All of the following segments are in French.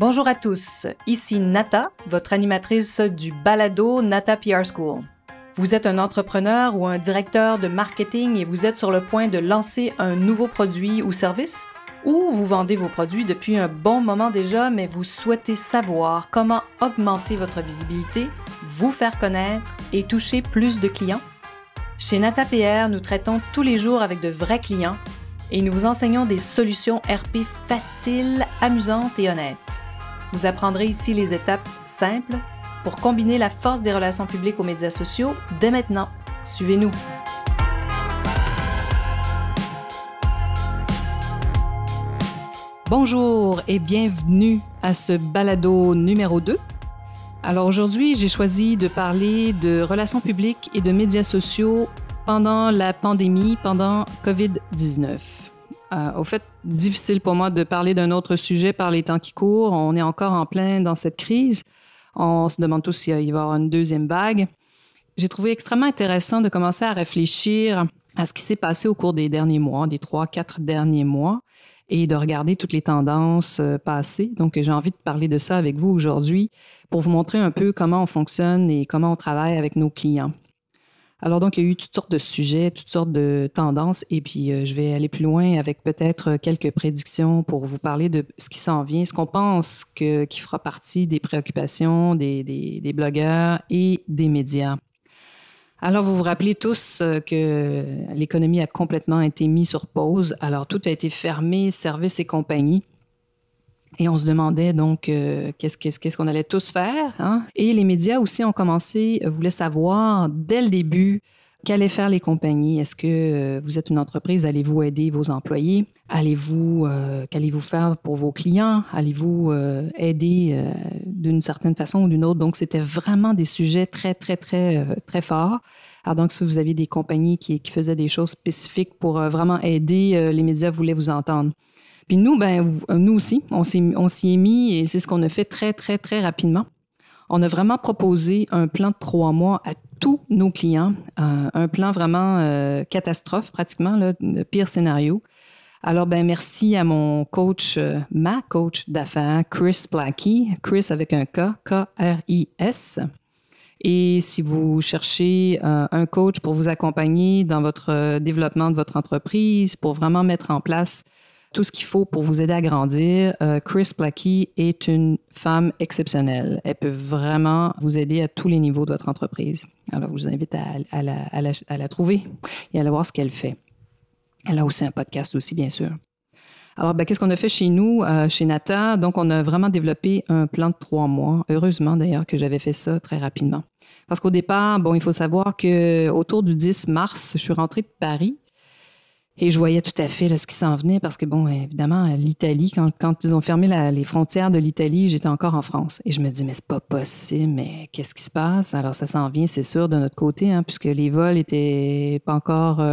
Bonjour à tous, ici Nata, votre animatrice du balado Nata PR School. Vous êtes un entrepreneur ou un directeur de marketing et vous êtes sur le point de lancer un nouveau produit ou service? Ou vous vendez vos produits depuis un bon moment déjà, mais vous souhaitez savoir comment augmenter votre visibilité, vous faire connaître et toucher plus de clients? Chez Nata PR, nous traitons tous les jours avec de vrais clients et nous vous enseignons des solutions RP faciles, amusantes et honnêtes. Vous apprendrez ici les étapes simples pour combiner la force des relations publiques aux médias sociaux dès maintenant. Suivez-nous! Bonjour et bienvenue à ce balado numéro 2. Alors aujourd'hui, j'ai choisi de parler de relations publiques et de médias sociaux pendant la pandémie, pendant COVID-19. Au fait, difficile pour moi de parler d'un autre sujet par les temps qui courent. On est encore en plein dans cette crise. On se demande tous s'il va y avoir une deuxième vague. J'ai trouvé extrêmement intéressant de commencer à réfléchir à ce qui s'est passé au cours des derniers mois, des 3-4 derniers mois, et de regarder toutes les tendances passées. Donc, j'ai envie de parler de ça avec vous aujourd'hui pour vous montrer un peu comment on fonctionne et comment on travaille avec nos clients. Alors, donc, il y a eu toutes sortes de sujets, toutes sortes de tendances, et puis je vais aller plus loin avec peut-être quelques prédictions pour vous parler de ce qui s'en vient, ce qu'on pense qui fera partie des préoccupations des blogueurs et des médias. Alors, vous vous rappelez tous que l'économie a complètement été mise sur pause. Alors, tout a été fermé, services et compagnie. Et on se demandait donc qu'est-ce qu'on allait tous faire, hein? Et les médias aussi ont commencé, voulaient savoir dès le début qu'allaient faire les compagnies. Est-ce que vous êtes une entreprise? Allez-vous aider vos employés? Qu'allez-vous faire pour vos clients? Allez-vous aider d'une certaine façon ou d'une autre? Donc, c'était vraiment des sujets très, très, très, très forts. Alors, donc, si vous aviez des compagnies qui faisaient des choses spécifiques pour vraiment aider, les médias voulaient vous entendre. Puis nous, nous aussi, on s'y est mis et c'est ce qu'on a fait très, très, très rapidement. On a vraiment proposé un plan de 3 mois à tous nos clients, un plan vraiment catastrophe pratiquement, là, le pire scénario. Alors, merci à mon coach, ma coach d'affaires, Chris Blackie, Chris avec un K, K-R-I-S. Et si vous cherchez un coach pour vous accompagner dans votre développement de votre entreprise, pour vraiment mettre en place tout ce qu'il faut pour vous aider à grandir, Chris Blackie est une femme exceptionnelle. Elle peut vraiment vous aider à tous les niveaux de votre entreprise. Alors, je vous invite à la trouver et à aller voir ce qu'elle fait. Elle a aussi un podcast aussi, bien sûr. Alors, qu'est-ce qu'on a fait chez nous, chez Nata? Donc, on a vraiment développé un plan de 3 mois. Heureusement, d'ailleurs, que j'avais fait ça très rapidement. Parce qu'au départ, il faut savoir qu'autour du 10 mars, je suis rentrée de Paris. Et je voyais tout à fait là, ce qui s'en venait parce que, évidemment, l'Italie, quand ils ont fermé les frontières de l'Italie, j'étais encore en France. Et je me dis, mais c'est pas possible, mais qu'est-ce qui se passe? Alors, ça s'en vient, c'est sûr, de notre côté, hein, puisque les vols étaient pas encore,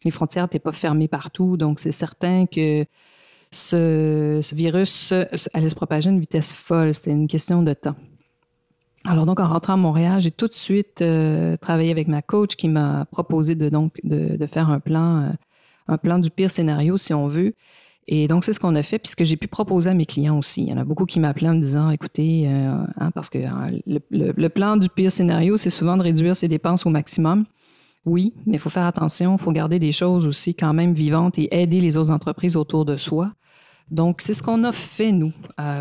les frontières n'étaient pas fermées partout. Donc, c'est certain que ce virus allait se propager à une vitesse folle. C'était une question de temps. Alors, donc, en rentrant à Montréal, j'ai tout de suite travaillé avec ma coach qui m'a proposé de faire un plan du pire scénario, si on veut. Et donc, c'est ce qu'on a fait, puisque j'ai pu proposer à mes clients aussi. Il y en a beaucoup qui m'appelaient en me disant, écoutez, parce que le plan du pire scénario, c'est souvent de réduire ses dépenses au maximum. Oui, mais il faut faire attention, il faut garder des choses aussi quand même vivantes et aider les autres entreprises autour de soi. Donc, c'est ce qu'on a fait, nous.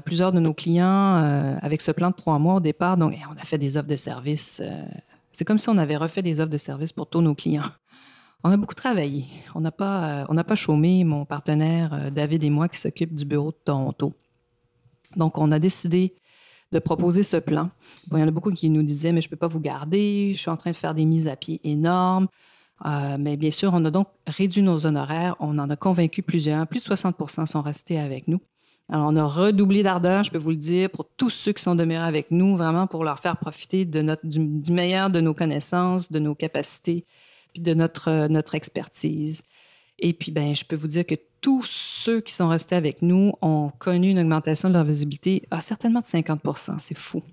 Plusieurs de nos clients, avec ce plan de 3 mois au départ, donc on a fait des offres de services. C'est comme si on avait refait des offres de services pour tous nos clients. On a beaucoup travaillé. On n'a pas chômé, mon partenaire David et moi qui s'occupe du bureau de Toronto. Donc, on a décidé de proposer ce plan. Il y en a beaucoup qui nous disaient, mais je ne peux pas vous garder, je suis en train de faire des mises à pied énormes. Mais bien sûr, on a donc réduit nos honoraires. On en a convaincu plusieurs. Plus de 60% sont restés avec nous. Alors, on a redoublé d'ardeur, je peux vous le dire, pour tous ceux qui sont demeurés avec nous, vraiment pour leur faire profiter du meilleur de nos connaissances, de nos capacités, puis de notre expertise. Et puis, je peux vous dire que tous ceux qui sont restés avec nous ont connu une augmentation de leur visibilité, certainement de 50%. C'est fou.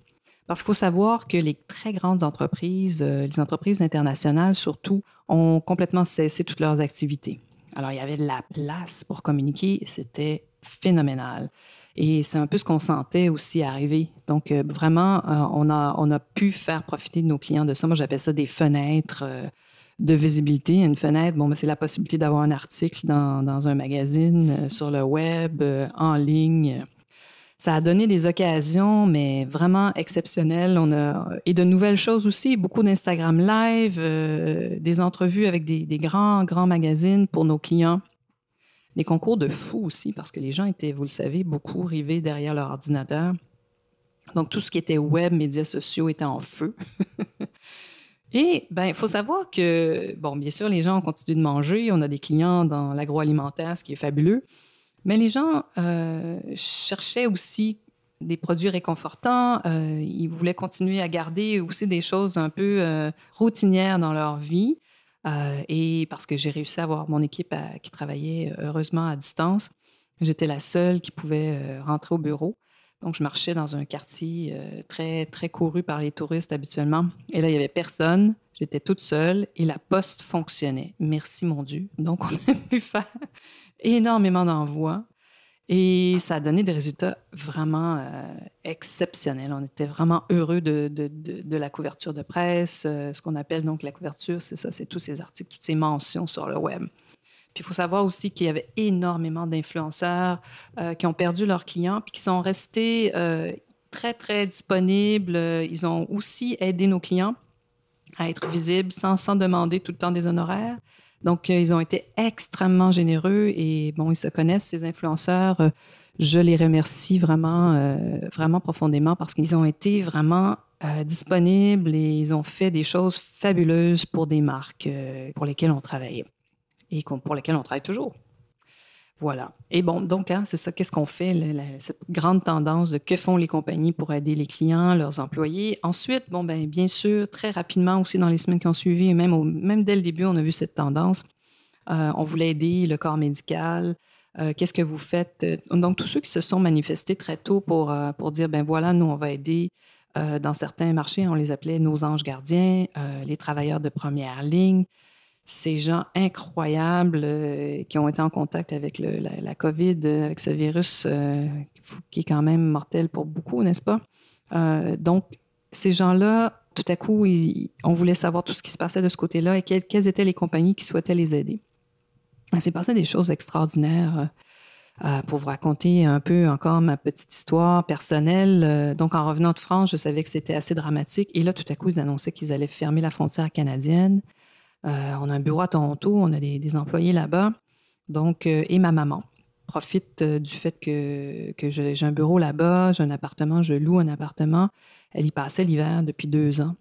Parce qu'il faut savoir que les très grandes entreprises, les entreprises internationales surtout, ont complètement cessé toutes leurs activités. Alors, il y avait de la place pour communiquer, c'était phénoménal. Et c'est un peu ce qu'on sentait aussi arriver. Donc, vraiment, on a pu faire profiter de nos clients de ça. Moi, j'appelle ça des fenêtres de visibilité. Une fenêtre, bon, ben, c'est la possibilité d'avoir un article dans un magazine, sur le web, en ligne. Ça a donné des occasions, mais vraiment exceptionnelles. Et de nouvelles choses aussi, beaucoup d'Instagram Live, des entrevues avec des grands magazines pour nos clients. Des concours de fous aussi, parce que les gens étaient, vous le savez, beaucoup rivés derrière leur ordinateur. Donc, tout ce qui était web, médias sociaux était en feu. Et, il faut savoir que, bon, bien sûr, les gens ont continué de manger. On a des clients dans l'agroalimentaire, ce qui est fabuleux. Mais les gens cherchaient aussi des produits réconfortants. Ils voulaient continuer à garder aussi des choses un peu routinières dans leur vie. Et parce que j'ai réussi à avoir mon équipe qui travaillait heureusement à distance, j'étais la seule qui pouvait rentrer au bureau. Donc, je marchais dans un quartier très, très couru par les touristes habituellement. Et là, il n'y avait personne. J'étais toute seule et la poste fonctionnait. Merci, mon Dieu. Donc, on a pu faire énormément d'envois et ça a donné des résultats vraiment exceptionnels. On était vraiment heureux de la couverture de presse. Ce qu'on appelle donc la couverture, c'est ça, c'est tous ces articles, toutes ces mentions sur le web. Puis il faut savoir aussi qu'il y avait énormément d'influenceurs qui ont perdu leurs clients puis qui sont restés très, très disponibles. Ils ont aussi aidé nos clients à être visibles sans demander tout le temps des honoraires. Donc, ils ont été extrêmement généreux et bon, ils se connaissent, ces influenceurs. Je les remercie vraiment, vraiment profondément parce qu'ils ont été vraiment disponibles et ils ont fait des choses fabuleuses pour des marques pour lesquelles on travaillait et pour lesquelles on travaille toujours. Voilà. Et bon, donc, c'est ça. Qu'est-ce qu'on fait, cette grande tendance de que font les compagnies pour aider les clients, leurs employés? Ensuite, bon, bien sûr, très rapidement aussi dans les semaines qui ont suivi, même dès le début, on a vu cette tendance. On voulait aider le corps médical. Qu'est-ce que vous faites? Donc, tous ceux qui se sont manifestés très tôt pour dire, voilà, nous, on va aider dans certains marchés, on les appelait nos anges gardiens, les travailleurs de première ligne. Ces gens incroyables qui ont été en contact avec la COVID, avec ce virus qui est quand même mortel pour beaucoup, n'est-ce pas? Donc, ces gens-là, tout à coup, on voulait savoir tout ce qui se passait de ce côté-là et quelles étaient les compagnies qui souhaitaient les aider. Il s'est passé des choses extraordinaires. Pour vous raconter un peu encore ma petite histoire personnelle. Donc, en revenant de France, je savais que c'était assez dramatique. Et là, tout à coup, ils annonçaient qu'ils allaient fermer la frontière canadienne. On a un bureau à Toronto, on a des employés là-bas. Donc, et ma maman profite du fait que j'ai un bureau là-bas, j'ai un appartement, je loue un appartement. Elle y passait l'hiver depuis 2 ans.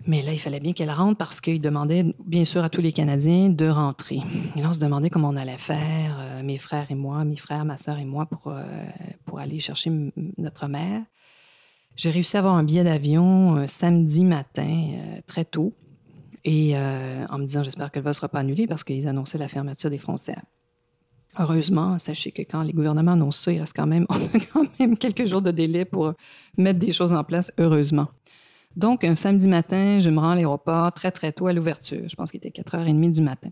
Mais là, il fallait bien qu'elle rentre parce qu'il demandait, bien sûr, à tous les Canadiens de rentrer. Et là, on se demandait comment on allait faire, mes frères, ma sœur et moi, pour aller chercher notre mère. J'ai réussi à avoir un billet d'avion samedi matin, très tôt. Et en me disant, j'espère qu'elle ne sera pas annulée parce qu'ils annonçaient la fermeture des frontières. Heureusement, sachez que quand les gouvernements annoncent ça, on a quand même quelques jours de délai pour mettre des choses en place, heureusement. Donc, un samedi matin, je me rends à l'aéroport très, très tôt à l'ouverture. Je pense qu'il était 4h30 du matin.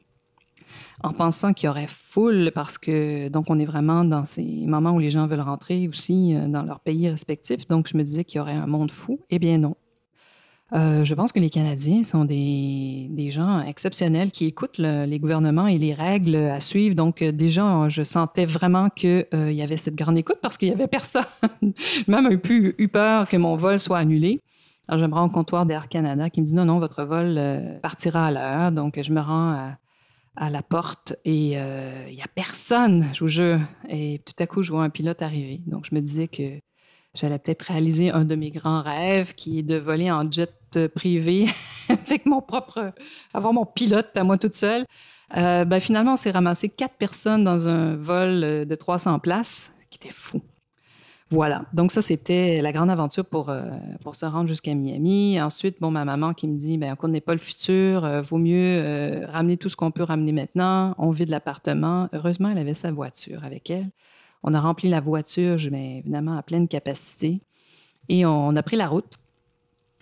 En pensant qu'il y aurait foule parce que, donc, on est vraiment dans ces moments où les gens veulent rentrer aussi dans leur pays respectif. Donc, je me disais qu'il y aurait un monde fou. Eh bien, non. Je pense que les Canadiens sont des gens exceptionnels qui écoutent les gouvernements et les règles à suivre. Donc, déjà, je sentais vraiment qu'il y avait cette grande écoute parce qu'il n'y avait personne. J'ai même eu peur que mon vol soit annulé. Alors, je me rends au comptoir d'Air Canada qui me dit non, votre vol partira à l'heure. Donc, je me rends à la porte et il n'y a personne, je vous jure. Et tout à coup, je vois un pilote arriver. Donc, je me disais que j'allais peut-être réaliser un de mes grands rêves qui est de voler en jet privé avec avoir mon pilote à moi toute seule. Finalement, on s'est ramassé 4 personnes dans un vol de 300 places, qui était fou. Voilà. Donc, ça, c'était la grande aventure pour se rendre jusqu'à Miami. Ensuite, ma maman qui me dit, on ne connaît pas le futur, vaut mieux ramener tout ce qu'on peut ramener maintenant. On vide l'appartement. Heureusement, elle avait sa voiture avec elle. On a rempli la voiture, évidemment, à pleine capacité. Et on a pris la route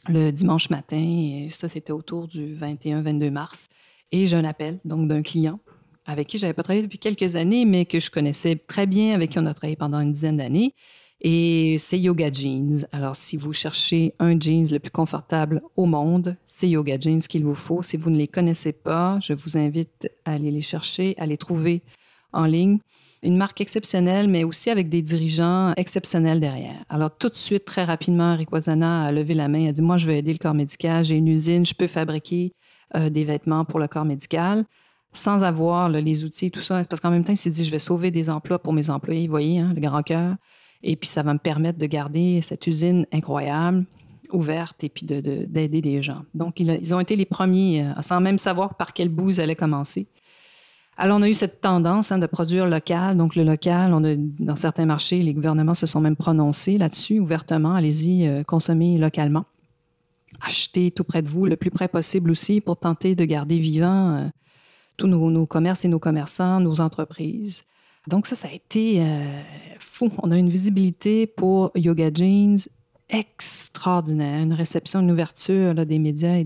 le dimanche matin. Et ça, c'était autour du 21-22 mars. Et j'ai un appel, donc, d'un client avec qui je n'avais pas travaillé depuis quelques années, mais que je connaissais très bien, avec qui on a travaillé pendant une dizaine d'années. Et c'est Yoga Jeans. Alors, si vous cherchez un jeans le plus confortable au monde, c'est Yoga Jeans qu'il vous faut. Si vous ne les connaissez pas, je vous invite à aller les chercher, à les trouver en ligne. Une marque exceptionnelle, mais aussi avec des dirigeants exceptionnels derrière. Alors, tout de suite, très rapidement, Eric Wazana a levé la main, a dit « Moi, je veux aider le corps médical, j'ai une usine, je peux fabriquer des vêtements pour le corps médical. » Sans avoir là, les outils, tout ça, parce qu'en même temps, il s'est dit « Je vais sauver des emplois pour mes employés. » Vous voyez, hein, le grand cœur. Et puis, ça va me permettre de garder cette usine incroyable, ouverte, et puis d'aider des gens. Donc, ils ont été les premiers, sans même savoir par quel bout ils allaient commencer. Alors, on a eu cette tendance de produire local. Donc, le local, dans certains marchés, les gouvernements se sont même prononcés là-dessus ouvertement. Allez-y, consommez localement. Achetez tout près de vous, le plus près possible aussi, pour tenter de garder vivants tous nos commerces et nos commerçants, nos entreprises. Donc, ça a été fou. On a une visibilité pour Yoga Jeans extraordinaire, une réception, une ouverture là, des médias et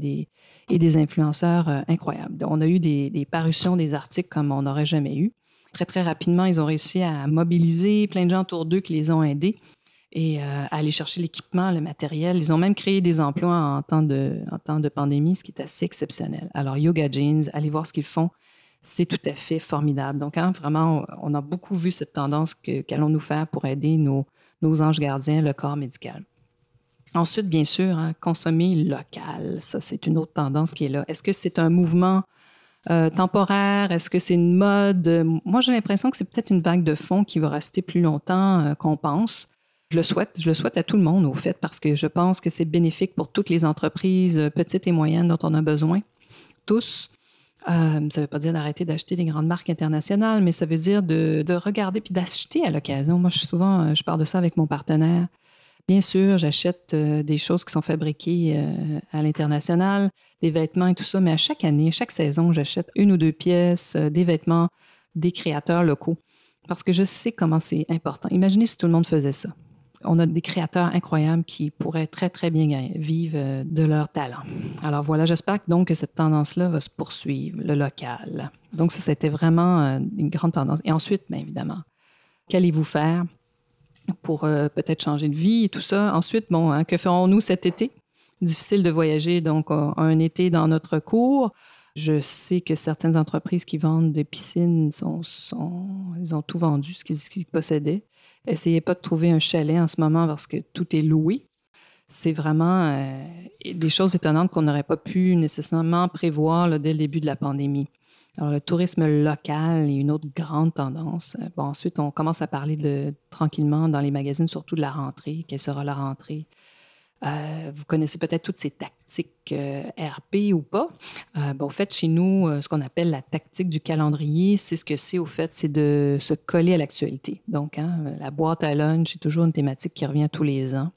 des influenceurs incroyables. Donc, on a eu des parutions, des articles comme on n'aurait jamais eu. Très, très rapidement, ils ont réussi à mobiliser plein de gens autour d'eux qui les ont aidés et à aller chercher l'équipement, le matériel. Ils ont même créé des emplois en temps de pandémie, ce qui est assez exceptionnel. Alors, Yoga Jeans, allez voir ce qu'ils font. C'est tout à fait formidable. Donc, vraiment, on a beaucoup vu cette tendance qu'allons-nous faire pour aider nos anges gardiens, le corps médical. Ensuite, bien sûr, consommer local. Ça, c'est une autre tendance qui est là. Est-ce que c'est un mouvement temporaire? Est-ce que c'est une mode? Moi, j'ai l'impression que c'est peut-être une vague de fond qui va rester plus longtemps qu'on pense. Je le souhaite à tout le monde, au fait, parce que je pense que c'est bénéfique pour toutes les entreprises petites et moyennes dont on a besoin, tous. Ça ne veut pas dire d'arrêter d'acheter des grandes marques internationales, mais ça veut dire de regarder puis d'acheter à l'occasion. Moi, je parle de ça avec mon partenaire. Bien sûr, j'achète des choses qui sont fabriquées à l'international, des vêtements et tout ça, mais à chaque année, chaque saison, j'achète 1 ou 2 pièces, des vêtements des créateurs locaux, parce que je sais comment c'est important. Imaginez si tout le monde faisait ça. On a des créateurs incroyables qui pourraient très, très bien vivre de leur talent. Alors voilà, j'espère donc que cette tendance-là va se poursuivre, le local. Donc ça, c'était vraiment une grande tendance. Et ensuite, bien évidemment, qu'allez-vous faire pour peut-être changer de vie et tout ça? Ensuite, que ferons-nous cet été? Difficile de voyager, donc un été dans notre cours. Je sais que certaines entreprises qui vendent des piscines, ils ont tout vendu, ce qu'ils possédaient. Essayez pas de trouver un chalet en ce moment parce que tout est loué. C'est vraiment des choses étonnantes qu'on n'aurait pas pu nécessairement prévoir là, dès le début de la pandémie. Alors, le tourisme local est une autre grande tendance. Ensuite, on commence à parler tranquillement dans les magazines, surtout de la rentrée. Quelle sera la rentrée? Vous connaissez peut-être toutes ces tactiques RP ou pas. Au fait, chez nous, ce qu'on appelle la tactique du calendrier, c'est ce que c'est au fait, c'est de se coller à l'actualité. Donc, la boîte à lunch, c'est toujours une thématique qui revient tous les ans.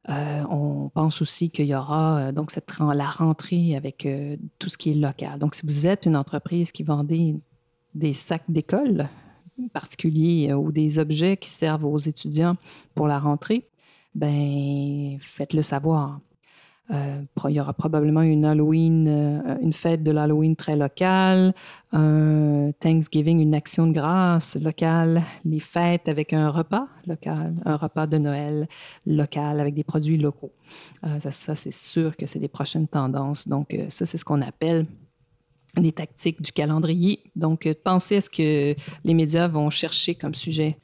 On pense aussi qu'il y aura donc la rentrée avec tout ce qui est local. Donc, si vous êtes une entreprise qui vendait des sacs d'école particuliers ou des objets qui servent aux étudiants pour la rentrée, faites-le savoir. Il y aura probablement une fête de l'Halloween très locale, Thanksgiving, une action de grâce locale, les fêtes avec un repas local, un repas de Noël local avec des produits locaux. Ça, c'est sûr que c'est des prochaines tendances. Donc, ça, c'est ce qu'on appelle des tactiques du calendrier. Donc, pensez à ce que les médias vont chercher comme sujet.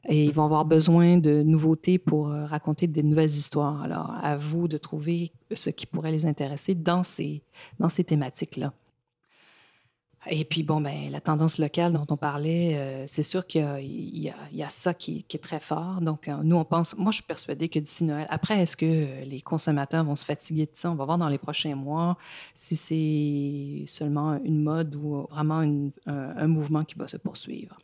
Et ils vont avoir besoin de nouveautés pour raconter de nouvelles histoires. Alors, à vous de trouver ce qui pourrait les intéresser dans ces thématiques-là. Et puis, la tendance locale dont on parlait, c'est sûr qu'il y a ça qui est très fort. Donc, nous, on pense... Moi, je suis persuadée que d'ici Noël... Après, est-ce que les consommateurs vont se fatiguer de ça? On va voir dans les prochains mois si c'est seulement une mode ou vraiment un mouvement qui va se poursuivre.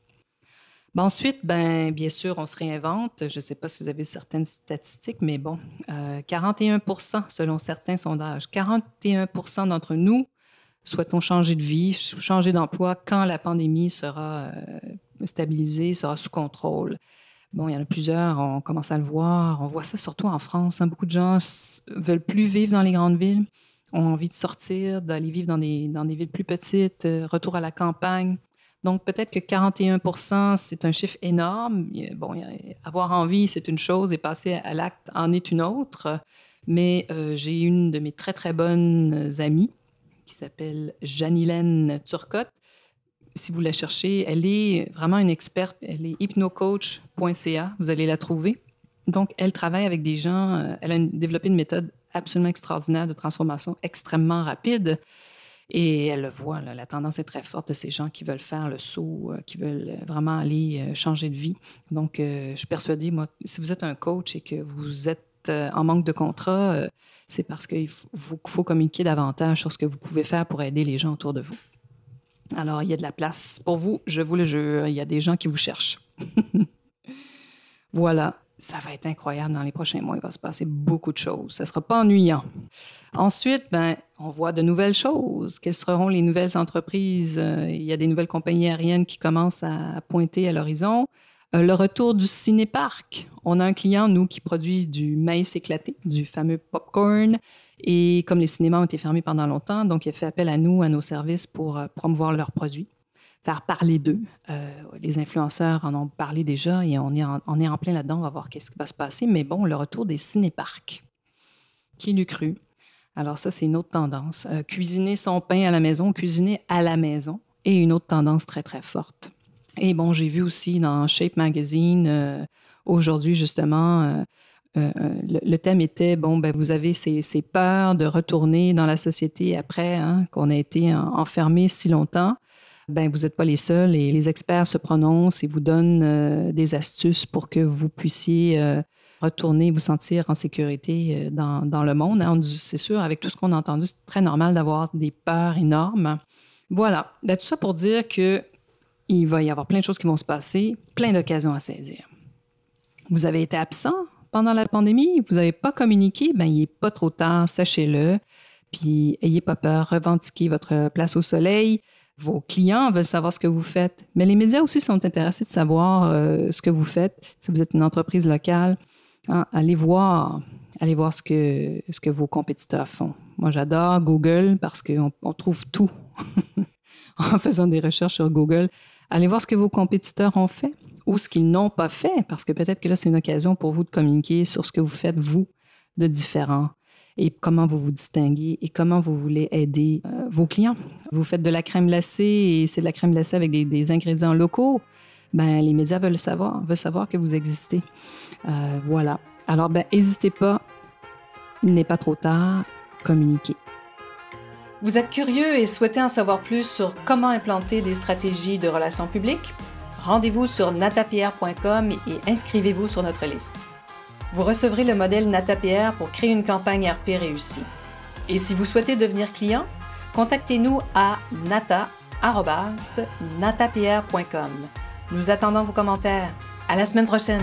Ensuite, bien sûr, on se réinvente. Je ne sais pas si vous avez certaines statistiques, mais 41%, selon certains sondages, 41% d'entre nous souhaitons changer de vie, changer d'emploi quand la pandémie sera stabilisée, sera sous contrôle. Il y en a plusieurs, on commence à le voir. On voit ça surtout en France. Beaucoup de gens ne veulent plus vivre dans les grandes villes. ont envie de sortir, d'aller vivre dans des villes plus petites, retour à la campagne. Donc, peut-être que 41 %, c'est un chiffre énorme. Bon, avoir envie, c'est une chose, et passer à l'acte en est une autre. Mais j'ai une de mes très, très bonnes amies qui s'appelle Janilène Turcotte. Si vous la cherchez, elle est vraiment une experte. Elle est hypnocoach.ca. Vous allez la trouver. Donc, elle travaille avec des gens. Elle a développé une méthode absolument extraordinaire de transformation extrêmement rapide. Et elle le voit, là, la tendance est très forte de ces gens qui veulent faire le saut, qui veulent vraiment aller changer de vie. Donc, je suis persuadée, moi, si vous êtes un coach et que vous êtes en manque de contrat, c'est parce qu'il faut communiquer davantage sur ce que vous pouvez faire pour aider les gens autour de vous. Alors, il y a de la place pour vous, je vous le jure. Il y a des gens qui vous cherchent. Voilà. Ça va être incroyable dans les prochains mois. Il va se passer beaucoup de choses. Ça ne sera pas ennuyant. Ensuite, on voit de nouvelles choses. Quelles seront les nouvelles entreprises? Il y a des nouvelles compagnies aériennes qui commencent à pointer à l'horizon. Le retour du ciné-parc. On a un client, nous, qui produit du maïs éclaté, du fameux popcorn. Et comme les cinémas ont été fermés pendant longtemps, donc il a fait appel à nous, à nos services pour promouvoir leurs produits, faire parler d'eux. Les influenceurs en ont parlé déjà et on est en plein là-dedans. On va voir qu'est-ce qui va se passer. Mais bon, le retour des ciné-parcs. Qui l'eût cru? Alors ça, c'est une autre tendance. Cuisiner son pain à la maison, cuisiner à la maison est une autre tendance très, très forte. Et bon, j'ai vu aussi dans Shape Magazine, aujourd'hui, justement, le thème était, vous avez ces peurs de retourner dans la société après qu'on a été enfermé si longtemps. Vous n'êtes pas les seuls et les experts se prononcent et vous donnent des astuces pour que vous puissiez retourner vous sentir en sécurité dans le monde. C'est sûr, avec tout ce qu'on a entendu, c'est très normal d'avoir des peurs énormes. Voilà. Tout ça pour dire qu'il va y avoir plein de choses qui vont se passer, plein d'occasions à saisir. Vous avez été absent pendant la pandémie, vous n'avez pas communiqué, il n'est pas trop tard, sachez-le. Puis, ayez pas peur, revendiquez votre place au soleil. Vos clients veulent savoir ce que vous faites. Mais les médias aussi sont intéressés de savoir ce que vous faites. Si vous êtes une entreprise locale, allez voir ce que vos compétiteurs font. Moi, j'adore Google parce qu'on trouve tout en faisant des recherches sur Google. Allez voir ce que vos compétiteurs ont fait ou ce qu'ils n'ont pas fait, parce que peut-être que là, c'est une occasion pour vous de communiquer sur ce que vous faites, vous, de différent, et comment vous vous distinguez et comment vous voulez aider vos clients. Vous faites de la crème glacée et c'est de la crème glacée avec des ingrédients locaux. Les médias veulent savoir que vous existez. Voilà. Alors, n'hésitez pas, il n'est pas trop tard, communiquez. Vous êtes curieux et souhaitez en savoir plus sur comment implanter des stratégies de relations publiques? Rendez-vous sur natapr.com et inscrivez-vous sur notre liste. Vous recevrez le modèle NataPR pour créer une campagne RP réussie. Et si vous souhaitez devenir client, contactez-nous à nata@natapr.com. Nous attendons vos commentaires. À la semaine prochaine!